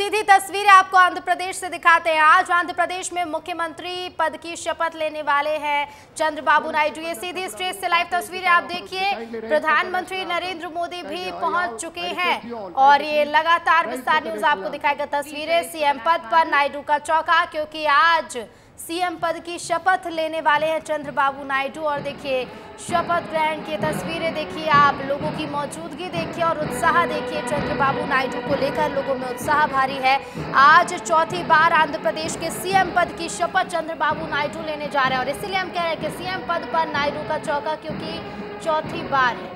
सीधी तस्वीरें आपको आंध्र प्रदेश से दिखाते हैं। आज आंध्र प्रदेश में मुख्यमंत्री पद की शपथ लेने वाले हैं चंद्रबाबू नायडू। ये सीधी स्टेज से लाइव तस्वीरें आप देखिए। प्रधानमंत्री नरेंद्र मोदी भी पहुंच चुके हैं और ये लगातार विस्तार न्यूज आपको दिखाएगा तस्वीरें। सीएम पद पर नायडू का चौका, क्योंकि आज सीएम पद की शपथ लेने वाले हैं चंद्रबाबू नायडू। और देखिए शपथ ग्रहण की तस्वीरें देखिए आप, लोगों की मौजूदगी देखिए और उत्साह देखिए। चंद्रबाबू नायडू को लेकर लोगों में उत्साह भारी है। आज चौथी बार आंध्र प्रदेश के सीएम पद की शपथ चंद्रबाबू नायडू लेने जा रहे हैं और इसीलिए हम कह रहे हैं कि सीएम पद पर नायडू का चौका, क्योंकि चौथी बार है।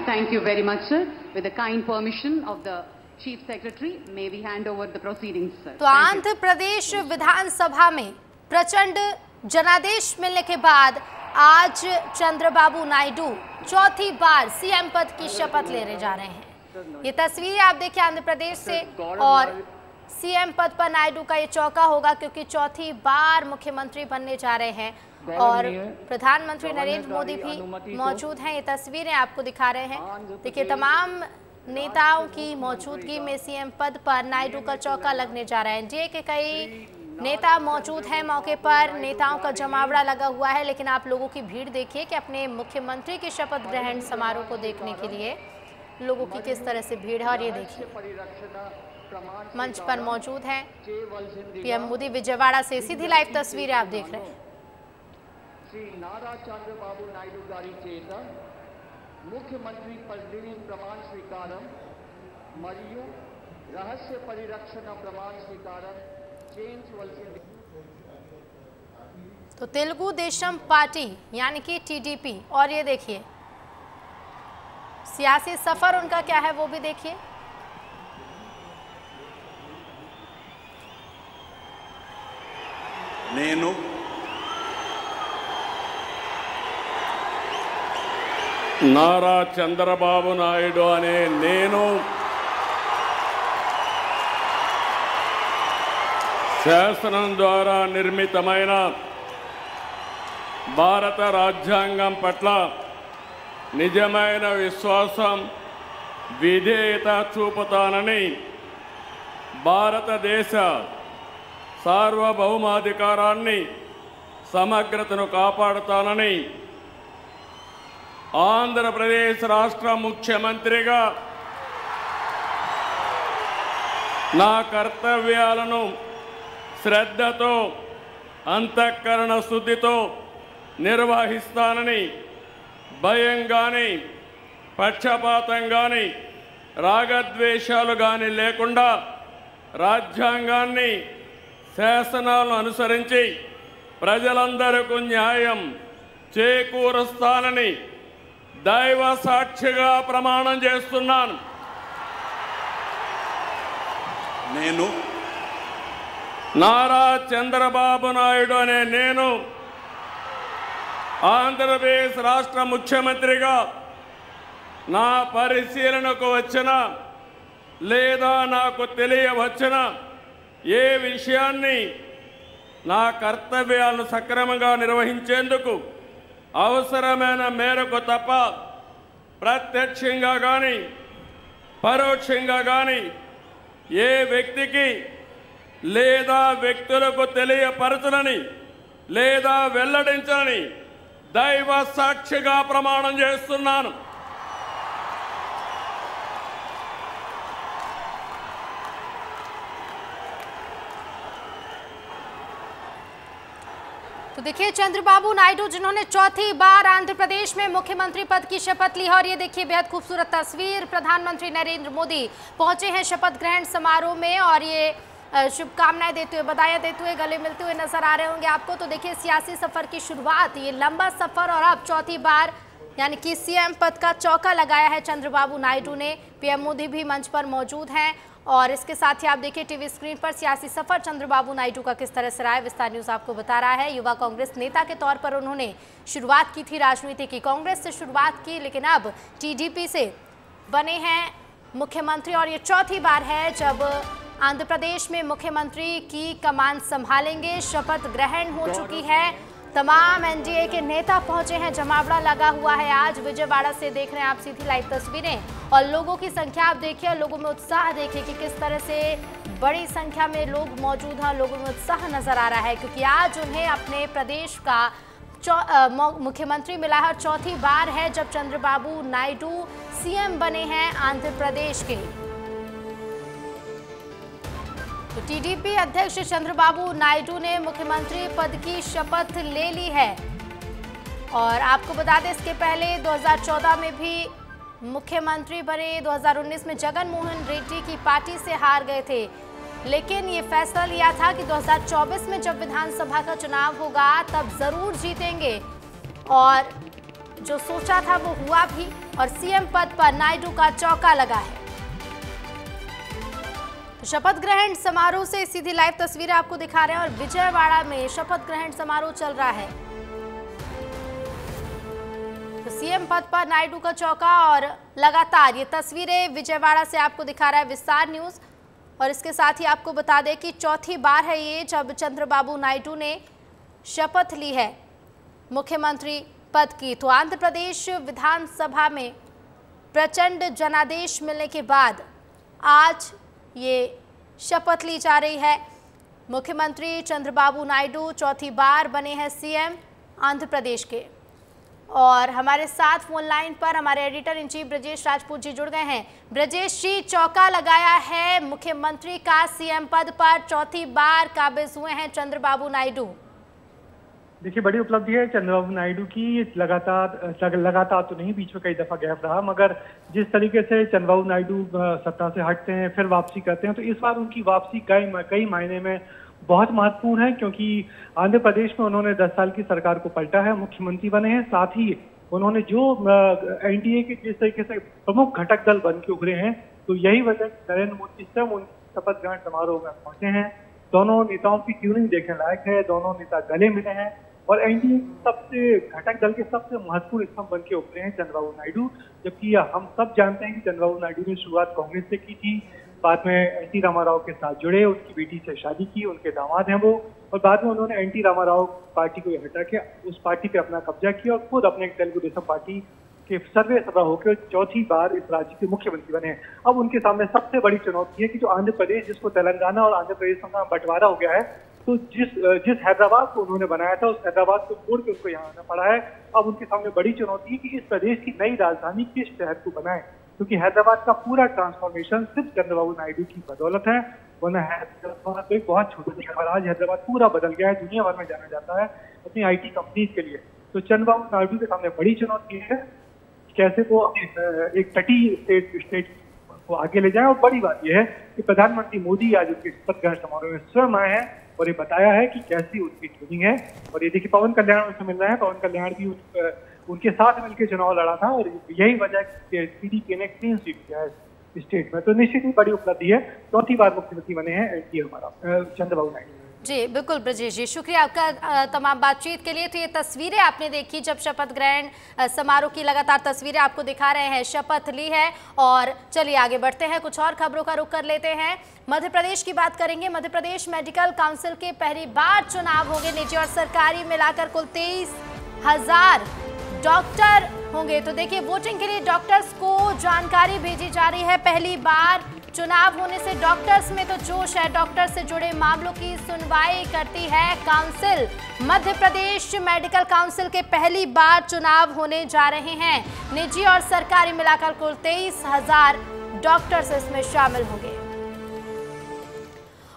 Thank you very much, sir. With the kind permission of the Chief Secretary, may we hand over the proceedings, sir. तो आंध्र प्रदेश विधानसभा में प्रचंड जनादेश मिलने के बाद आज चंद्रबाबू नायडू चौथी बार सीएम पद की शपथ लेने जा रहे हैं। ये तस्वीरें आप देखिए आंध्र प्रदेश से, और सीएम पद पर नायडू का ये चौका होगा क्योंकि चौथी बार मुख्यमंत्री बनने जा रहे हैं और प्रधानमंत्री नरेंद्र मोदी भी मौजूद हैं। ये तस्वीरें आपको दिखा रहे हैं। देखिए तमाम नेताओं की मौजूदगी में सीएम पद पर नायडू का चौका लगने जा रहा है। एनडीए के कई नेता मौजूद हैं मौके पर, नेताओं का जमावड़ा लगा हुआ है, लेकिन आप लोगों की भीड़ देखिए कि अपने मुख्यमंत्री के शपथ ग्रहण समारोह को देखने के लिए लोगों की किस तरह से भीड़ है। और ये देखिए मंच पर मौजूद हैं पीएम मोदी। विजयवाड़ा से सीधी लाइव तस्वीरें आप देख रहे हैं। श्री नारा चंद्रबाबू नायडू गारी చేత ముఖ్యమంత్రి పదవి ప్రమాణ స్వీకారం మరియు రహస్య పరిరక్షణ ప్రమాణ స్వీకారం చేయించవలసింది। तो तेलुगु देशम पार्टी यानी कि टीडीपी, और ये देखिए सियासी सफर उनका क्या है वो भी देखिए। నేను నారా చంద్రబాబు నాయుడు అనే నేను శాసనం ద్వారా నిర్మితమైన భారత రాజ్యాంగం పట్ల నిజమైన విశ్వాసం విధేయత చూపుతానని, భారతదేశ సార్వభౌమాధికారాన్ని సమగ్రతను కాపాడుతానని, ఆంధ్రప్రదేశ్ రాష్ట్ర ముఖ్యమంత్రిగా నా కర్తవ్యాలను శ్రద్ధతో అంతఃకరణ శుద్ధితో నిర్వహిస్తానని, భయం కానీ పక్షపాతం కానీ రాగద్వేషాలు కానీ లేకుండా రాజ్యాంగాన్ని శాసనాలను అనుసరించి ప్రజలందరికీ న్యాయం చేకూరుస్తానని దైవ సాక్షిగా ప్రమాణం చేస్తున్నాను। నేను నారా చంద్రబాబు నాయుడు అనే నేను ఆంధ్రప్రదేశ్ రాష్ట్ర ముఖ్యమంత్రిగా నా పరిశీలనకు వచ్చిన లేదా నాకు తెలియవచ్చిన ఏ విషయాన్ని నా కర్తవ్యాలను సక్రమంగా నిర్వహించేందుకు అవసరమైన మేరకు తప్ప ప్రత్యక్షంగా కానీ పరోక్షంగా కానీ ఏ వ్యక్తికి లేదా వ్యక్తులకు తెలియపరచనని లేదా వెల్లడించని దైవ సాక్షిగా ప్రమాణం చేస్తున్నాను। तो देखिए चंद्रबाबू नायडू जिन्होंने चौथी बार आंध्र प्रदेश में मुख्यमंत्री पद की शपथ ली है, और ये देखिए बेहद खूबसूरत तस्वीर। प्रधानमंत्री नरेंद्र मोदी पहुंचे हैं शपथ ग्रहण समारोह में और ये शुभकामनाएं देते हुए, बधाइयां देते हुए, गले मिलते हुए नजर आ रहे होंगे आपको। तो देखिए सियासी सफर की शुरुआत, ये लंबा सफर, और अब चौथी बार यानी कि सीएम पद का चौका लगाया है चंद्रबाबू नायडू ने। पीएम मोदी भी मंच पर मौजूद हैं और इसके साथ ही आप देखिए टीवी स्क्रीन पर सियासी सफर चंद्रबाबू नायडू का किस तरह से रहा है। विस्तार न्यूज आपको बता रहा है। युवा कांग्रेस नेता के तौर पर उन्होंने शुरुआत की थी राजनीति की, कांग्रेस से शुरुआत की, लेकिन अब टीडीपी से बने हैं मुख्यमंत्री और ये चौथी बार है जब आंध्र प्रदेश में मुख्यमंत्री की कमान संभालेंगे। शपथ ग्रहण हो चुकी है, तमाम एनडीए के नेता पहुंचे हैं, जमावड़ा लगा हुआ है। आज विजयवाड़ा से देख रहे हैं आप सीधी लाइव तस्वीरें और लोगों की संख्या आप देखिए, लोगों में उत्साह देखिए कि किस तरह से बड़ी संख्या में लोग मौजूद हैं, लोगों में उत्साह नजर आ रहा है क्योंकि आज उन्हें अपने प्रदेश का मुख्यमंत्री मिला है। चौथी बार है जब चंद्रबाबू नायडू सीएम बने हैं आंध्र प्रदेश के। तो टीडीपी अध्यक्ष चंद्रबाबू नायडू ने मुख्यमंत्री पद की शपथ ले ली है और आपको बता दें इसके पहले 2014 में भी मुख्यमंत्री बने, 2019 में जगन मोहन रेड्डी की पार्टी से हार गए थे, लेकिन ये फैसला लिया था कि 2024 में जब विधानसभा का चुनाव होगा तब जरूर जीतेंगे और जो सोचा था वो हुआ भी और सीएम पद पर नायडू का चौका लगा है। शपथ ग्रहण समारोह से सीधी लाइव तस्वीरें आपको दिखा रहे हैं और विजयवाड़ा में शपथ ग्रहण समारोह चल रहा है। तो सीएम पद पर नायडू का चौका और लगातार ये तस्वीरें विजयवाड़ा से आपको दिखा रहा है विस्तार न्यूज और इसके साथ ही आपको बता दें कि चौथी बार है ये जब चंद्रबाबू नायडू ने शपथ ली है मुख्यमंत्री पद की। तो आंध्र प्रदेश विधानसभा में प्रचंड जनादेश मिलने के बाद आज ये शपथ ली जा रही है। मुख्यमंत्री चंद्रबाबू नायडू चौथी बार बने हैं सीएम आंध्र प्रदेश के और हमारे साथ फोन लाइन पर हमारे editor in chief Brajesh Rajput ji जुड़ गए हैं। ब्रजेश जी, चौका लगाया है मुख्यमंत्री का सीएम पद पर, चौथी बार काबिज हुए हैं चंद्रबाबू नायडू। देखिए, बड़ी उपलब्धि है चंद्रबाबू नायडू की। लगातार तो नहीं, बीच में कई दफा गैप रहा, मगर जिस तरीके से चंद्रबाबू नायडू सत्ता से हटते हैं फिर वापसी करते हैं, तो इस बार उनकी वापसी कई मायने में बहुत महत्वपूर्ण है क्योंकि आंध्र प्रदेश में उन्होंने 10 साल की सरकार को पलटा है, मुख्यमंत्री बने हैं, साथ ही उन्होंने जो एनडीए के जिस तरीके से प्रमुख घटक दल बन के उभरे हैं, तो यही वजह नरेंद्र मोदी स्वयं उनकी शपथ ग्रहण समारोह में पहुंचे हैं। दोनों नेताओं की ट्यूनिंग देखने लायक है, दोनों नेता गले मिले हैं और एनडीए सबसे घटक दल के सबसे महत्वपूर्ण स्तंभ बन के उभरे हैं चंद्रबाबू नायडू। जबकि हम सब जानते हैं कि चंद्रबाबू नायडू ने शुरुआत कांग्रेस से की थी, बाद में एनटी रामाराव के साथ जुड़े, उनकी बेटी से शादी की, उनके दामाद हैं वो, और बाद में उन्होंने एनटी रामाराव पार्टी को हटा के उस पार्टी पे अपना कब्जा किया और खुद अपने तेलुगु देशम पार्टी के सर्वे सभा होकर चौथी बार इस राज्य के मुख्यमंत्री बने। अब उनके सामने सबसे बड़ी चुनौती है कि जो आंध्र प्रदेश, जिसको तेलंगाना और आंध्र प्रदेश का बंटवारा हो गया है, तो जिस हैदराबाद को उन्होंने बनाया था उस हैदराबाद को छोड़ के उनको यहाँ आना पड़ा है। अब उनके सामने बड़ी चुनौती है कि इस प्रदेश की नई राजधानी किस शहर को बनाए, क्योंकि हैदराबाद का पूरा ट्रांसफॉर्मेशन सिर्फ चंद्रबाबू नायडू की बदौलत है, वरना हैदराबाद तो एक बहुत छोटी शहर, आज हैदराबाद पूरा बदल गया है, दुनिया भर में जाना जाता है अपनी आईटी कंपनीज के लिए। तो चंद्रबाबू नायडू के सामने बड़ी चुनौती है कैसे वो एक तटीय स्टेट को आगे ले जाए। और बड़ी बात यह है कि प्रधानमंत्री मोदी आज उनके शपथ ग्रहण समारोह में स्वयं आए हैं और ये बताया है कि कैसी उनकी ट्यूनिंग है। और ये देखिए, पवन कल्याण उनसे मिल रहे हैं, पवन कल्याण भी उनके साथ मिलकर चुनाव लड़ा था और यही वजह टीडीपी ने क्लीन स्वीप किया है स्टेट में। तो निश्चित ही बड़ी उपलब्धि है, चौथी बार मुख्यमंत्री बने हैं एनडीए हमारा चंद्रबाबू नायडू। जी बिल्कुल ब्रजेश जी, शुक्रिया आपका तमाम बातचीत के लिए। तो ये तस्वीरें आपने देखी जब शपथ ग्रहण समारोह की, लगातार तस्वीरें आपको दिखा रहे हैं, शपथ ली है। और चलिए आगे बढ़ते हैं, कुछ और खबरों का रुख कर लेते हैं। मध्य प्रदेश की बात करेंगे। मध्य प्रदेश मेडिकल काउंसिल के पहली बार चुनाव होंगे। निजी और सरकारी मिलाकर कुल 23,000 डॉक्टर होंगे। तो देखिए, वोटिंग के लिए डॉक्टर्स को जानकारी भेजी जा रही है। पहली बार चुनाव होने से डॉक्टर्स में तो जोश है, डॉक्टर से जुड़े मामलों की सुनवाई करती है council. Madhya Pradesh medical council के पहली बार चुनाव होने जा रहे हैं। निजी और सरकारी मिलाकर कुल 23,000 डॉक्टर्स इसमें शामिल होंगे।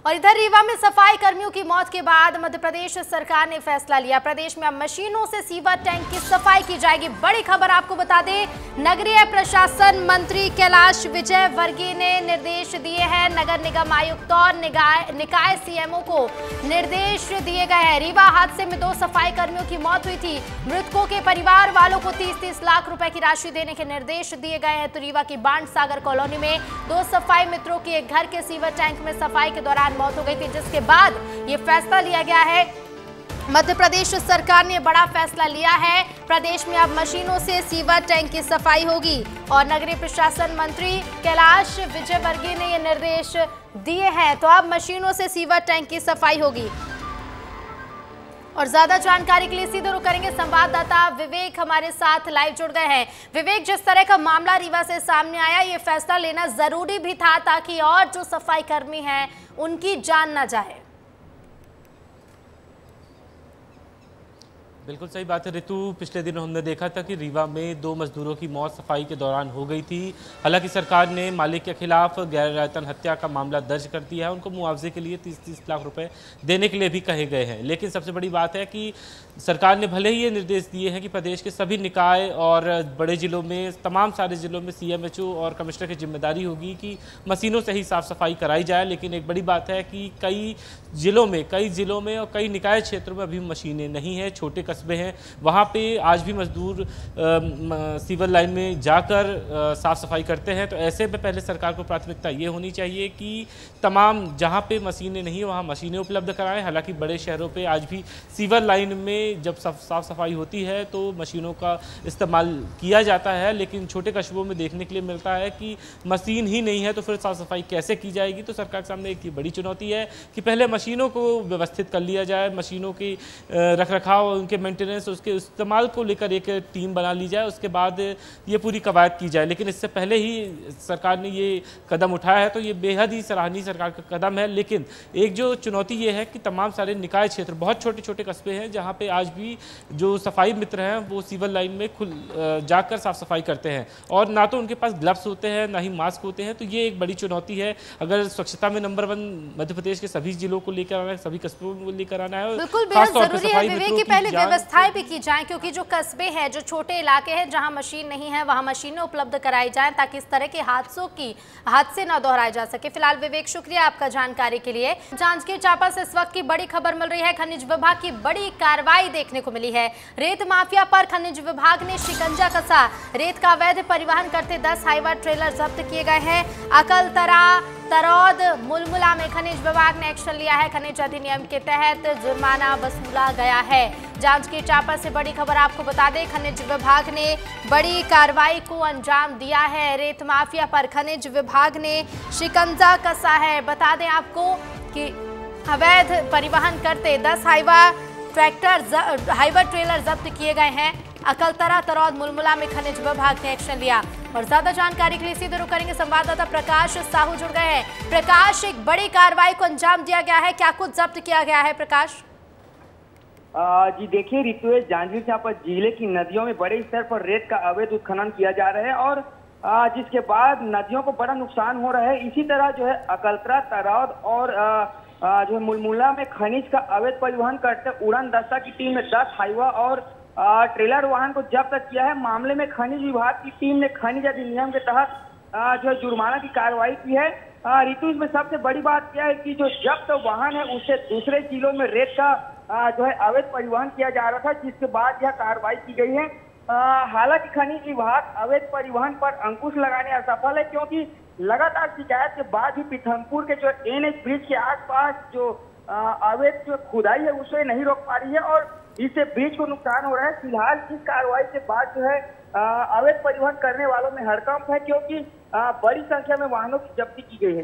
और इधर रीवा में सफाई कर्मियों की मौत के बाद मध्य प्रदेश सरकार ने फैसला लिया। प्रदेश में अब मशीनों से सीवर टैंक की सफाई की जाएगी। बड़ी खबर आपको बता दें, नगरीय प्रशासन मंत्री कैलाश विजयवर्गीय ने निर्देश दिए हैं। नगर निगम आयुक्त और निकाय सीएमओ को निर्देश दिए गए हैं। रीवा हादसे में 2 सफाई कर्मियों की मौत हुई थी। मृतकों के परिवार वालों को 30-30 लाख रुपए की राशि देने के निर्देश दिए गए हैं। तो रीवा की बांड सागर कॉलोनी में 2 सफाई मित्रों की एक घर के सीवर टैंक में सफाई के दौरान मौत हो गई थी, जिसके बाद ये फैसला लिया गया है। मध्य प्रदेश सरकार ने बड़ा फैसला लिया है। प्रदेश में अब मशीनों से सीवर टैंक की सफाई होगी और नगरीय प्रशासन मंत्री कैलाश विजयवर्गीय ने ये निर्देश दिए हैं। तो अब मशीनों से सीवर टैंक की सफाई होगी। और ज्यादा जानकारी के लिए सीधे रुक करेंगे संवाददाता विवेक हमारे साथ लाइव जुड़ गए हैं। विवेक, जिस तरह का मामला रीवा से सामने आया, ये फैसला लेना जरूरी भी था ताकि और जो सफाई कर्मी हैं उनकी जान न जाए। बिल्कुल सही बात है ऋतु। पिछले दिनों हमने देखा था कि रीवा में 2 मजदूरों की मौत सफाई के दौरान हो गई थी। हालांकि सरकार ने मालिक के खिलाफ गैर इरादतन हत्या का मामला दर्ज कर दिया है। उनको मुआवजे के लिए 30-30 लाख रुपए देने के लिए भी कहे गए हैं। लेकिन सबसे बड़ी बात है कि सरकार ने भले ही ये निर्देश दिए हैं कि प्रदेश के सभी निकाय और बड़े जिलों में, तमाम सारे जिलों में CMHO और कमिश्नर की जिम्मेदारी होगी कि मशीनों से ही साफ सफाई कराई जाए। लेकिन एक बड़ी बात है कि कई जिलों में और कई निकाय क्षेत्रों में अभी मशीनें नहीं हैं। छोटे कस्बे हैं, वहाँ पे आज भी मजदूर सीवर लाइन में जाकर साफ सफाई करते हैं। तो ऐसे में पहले सरकार को प्राथमिकता ये होनी चाहिए कि तमाम जहाँ पे मशीनें नहीं है वहाँ मशीनें उपलब्ध कराएं। हालांकि बड़े शहरों पे आज भी सीवर लाइन में जब साफ सफाई होती है तो मशीनों का इस्तेमाल किया जाता है, लेकिन छोटे कस्बों में देखने के लिए मिलता है कि मशीन ही नहीं है, तो फिर साफ सफाई कैसे की जाएगी। तो सरकार के सामने एक बड़ी चुनौती है कि पहले मशीनों को व्यवस्थित कर लिया जाए, मशीनों की रखरखाव, उनके मेंटेनेंस, उसके इस्तेमाल को लेकर एक टीम बना ली जाए, उसके बाद ये पूरी कवायद की जाए। लेकिन इससे पहले ही सरकार ने ये कदम उठाया है, तो ये बेहद ही सराहनीय सरकार का कदम है। लेकिन एक जो चुनौती ये है कि तमाम सारे निकाय क्षेत्र, बहुत छोटे छोटे कस्बे हैं जहाँ पे आज भी जो सफाई मित्र हैं वो सीवर लाइन में जाकर साफ सफाई करते हैं और ना तो उनके पास ग्लव्स होते हैं ना ही मास्क होते हैं। तो ये एक बड़ी चुनौती है। अगर स्वच्छता में नंबर 1 मध्य प्रदेश के सभी जिलों को लेकर आना है, सभी कस्बों को लेकर आना है, बिल्कुल बेहद जरूरी है विवेक की पहले व्यवस्थाएं भी की जाएं, क्योंकि जो कस्बे हैं, जो छोटे इलाके हैं जहां मशीन नहीं है, वहां मशीनें उपलब्ध कराई जाएं ताकि इस तरह के हादसे न दोहराए जा सके। फिलहाल विवेक, शुक्रिया आपका जानकारी के लिए। जांजगीर चांपा से इस वक्त की बड़ी खबर मिल रही है। खनिज विभाग की बड़ी कार्रवाई देखने को मिली है। रेत माफिया पर खनिज विभाग ने शिकंजा कसा। रेत का अवैध परिवहन करते 10 हाईवा ट्रेलर जब्त किए गए हैं। अकलतरा, तरौद, मुलमुला में खनिज विभाग ने एक्शन लिया है। खनिज अधिनियम के तहत जुर्माना वसूला गया है। जांजगीर चांपा से बड़ी खबर आपको बता दें, खनिज विभाग ने बड़ी कार्रवाई को अंजाम दिया है। रेत माफिया पर खनिज विभाग ने शिकंजा कसा है। बता दें आपको कि अवैध परिवहन करते 10 हाईवा ट्रेलर जब्त किए गए हैं। अकलतरा, तरौद, मुलमुला में खनिज विभाग ने एक्शन लिया। और ज्यादा जानकारी के लिए सीधे रुक करेंगे संवाददाता प्रकाश साहू जुड़ गए हैं। प्रकाश, एक बड़ी कार्रवाई को अंजाम दिया गया है, क्या कुछ जब्त किया गया है? प्रकाश जी देखिए ऋतु, जांजगीर चांपा जिले की नदियों में बड़े स्तर पर रेत का अवैध उत्खनन किया जा रहा है और जिसके बाद नदियों को बड़ा नुकसान हो रहा है। इसी तरह जो है अकलतरा, तरौद और जो है मुलमुला में खनिज का अवैध परिवहन करते उड़न दस्ता की टीम ने 10 हाईवा और ट्रेलर वाहन को जब्त किया है। मामले में खनिज विभाग की टीम ने खनिज अधिनियम के तहत जो है जुर्माना की कार्रवाई की है। ऋतु, इसमें सबसे बड़ी बात क्या है कि जो जब्त वाहन है उससे दूसरे जिलों में रेत का जो है अवैध परिवहन किया जा रहा था, जिसके बाद यह कार्रवाई की गई है। हालांकि खनिज विभाग अवैध परिवहन पर अंकुश लगाने असफल है, क्योंकि लगातार शिकायत के बाद ही पीथमपुर के जो NH ब्रिज के आसपास जो अवैध जो खुदाई है उसे नहीं रोक पा रही है और इससे ब्रिज को नुकसान हो रहा है। फिलहाल इस कार्रवाई के बाद जो है अवैध परिवहन करने वालों में हड़कंप है, क्योंकि बड़ी संख्या में वाहनों की जब्ती की गई है।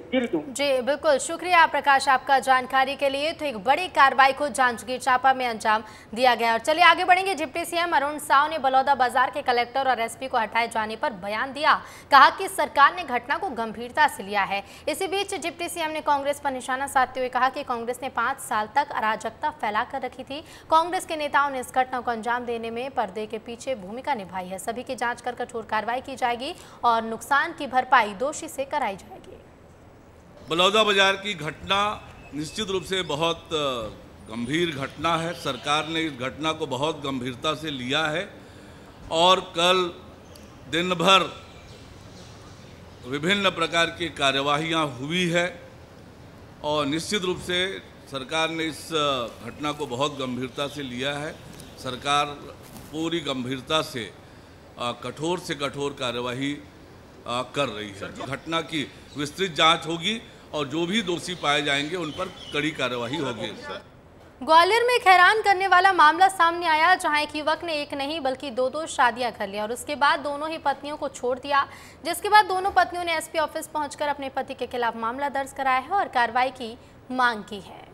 जी बिल्कुल, शुक्रिया प्रकाश आपका जानकारी के लिए। तो एक बड़ी कार्रवाई को जांजगीर चांपा में अंजाम दिया गया। और चलिए आगे बढ़ेंगे। डिप्टी सीएम अरुण साव ने बलौदा बाजार के कलेक्टर और SP को हटाए जाने पर बयान दिया। कहा कि सरकार ने घटना को गंभीरता से लिया है। इसी बीच डिप्टी सीएम ने कांग्रेस पर निशाना साधते हुए कहा कि कांग्रेस ने 5 साल तक अराजकता फैला कर रखी थी। कांग्रेस के नेताओं ने इस घटना को अंजाम देने में पर्दे के पीछे भूमिका निभाई है। सभी की जांच कर कठोर कार्रवाई की जाएगी और नुकसान की भरपाई दोषी से कराई जाएगी। बलौदा बाजार की घटना निश्चित रूप से बहुत गंभीर घटना है। सरकार ने इस घटना को बहुत गंभीरता से लिया है और कल दिन भर विभिन्न प्रकार की कार्यवाहियाँ हुई है और निश्चित रूप से सरकार ने इस घटना को बहुत गंभीरता से लिया है। सरकार पूरी गंभीरता से कठोर कार्यवाही कर रही है। घटना की विस्तृत जांच होगी और जो भी दोषी पाए जाएंगे उन पर कड़ी कार्यवाही होगी। ग्वालियर में एक हैरान करने वाला मामला सामने आया, जहां एक युवक ने एक नहीं बल्कि दो शादियां कर ली और उसके बाद दोनों ही पत्नियों को छोड़ दिया, जिसके बाद दोनों पत्नियों ने एसपी ऑफिस पहुंचकर अपने पति के खिलाफ मामला दर्ज कराया है और कार्रवाई की मांग की है।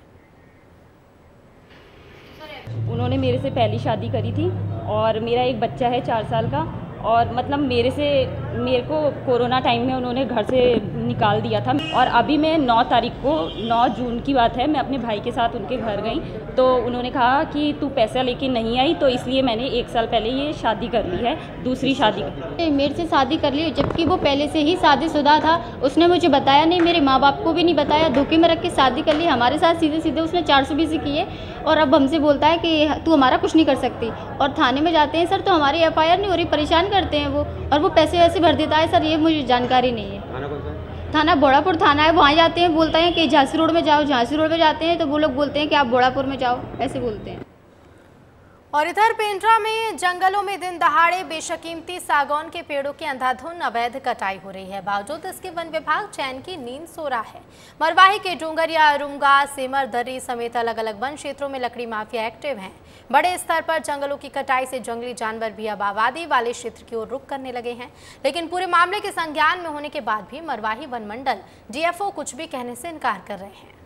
उन्होंने मेरे से पहली शादी करी थी और मेरा एक बच्चा है 4 साल का, और मतलब मेरे को कोरोना टाइम में उन्होंने घर से निकाल दिया था। और अभी मैं 9 तारीख को 9 जून की बात है, मैं अपने भाई के साथ उनके घर गई तो उन्होंने कहा कि तू पैसा लेके नहीं आई, तो इसलिए मैंने 1 साल पहले ये शादी कर ली है, दूसरी शादी। मेरे से शादी कर ली जबकि वो पहले से ही शादीशुदा था। उसने मुझे बताया नहीं, मेरे माँ बाप को भी नहीं बताया, धोखे में रख के शादी कर ली। हमारे साथ सीधे उसने 420 किए और अब हमसे बोलता है कि तू हमारा कुछ नहीं कर सकती। और थाने में जाते हैं सर तो हमारी FIR नहीं हो रही, परेशान करते हैं वो, और वो पैसे वैसे भर देता है सर, ये मुझे जानकारी नहीं है। थाना बोड़ापुर थाना है, वहाँ जाते हैं, बोलता है कि झांसी रोड में जाओ। झांसी रोड में जाते हैं तो वो लोग बोलते हैं कि आप बोड़ापुर में जाओ, ऐसे बोलते हैं। और इधर पेंड्रा में जंगलों में दिन दहाड़े बेशकीमती सागौन के पेड़ों की अंधाधुंध अवैध कटाई हो रही है। बावजूद इसके वन विभाग चैन की नींद सो रहा है। मरवाही के डोंगरिया, अरुंगा, सेमर दर्री समेत अलग अलग वन क्षेत्रों में लकड़ी माफिया एक्टिव हैं। बड़े स्तर पर जंगलों की कटाई से जंगली जानवर भी अब आबादी वाले क्षेत्र की ओर रुख करने लगे हैं। लेकिन पूरे मामले के संज्ञान में होने के बाद भी मरवाही वन मंडल DFO कुछ भी कहने से इनकार कर रहे हैं।